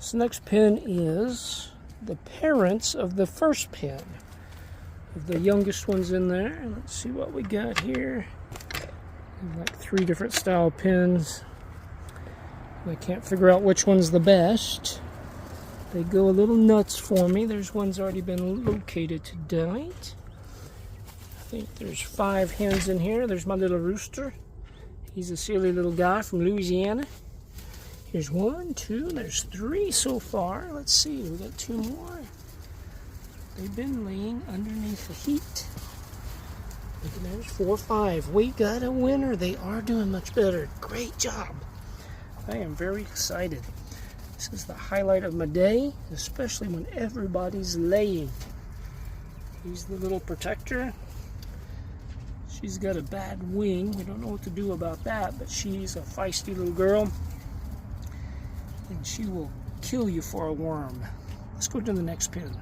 This next pen is the parents of the first pen, of the youngest ones in there. Let's see what we got here. Like 3 different style pens. I can't figure out which one's the best. They go a little nuts for me. There's one's already been located tonight. I think there's 5 hens in here. There's my little rooster. He's a silly little guy from Louisiana. Here's 1, 2, there's 3 so far. Let's see, we got 2 more. They've been laying underneath the heat. Look at there's 4, 5. We got a winner. They are doing much better. Great job. I am very excited. This is the highlight of my day, especially when everybody's laying. He's the little protector. She's got a bad wing. We don't know what to do about that, but she's a feisty little girl. And she will kill you for a worm. Let's go to the next pen.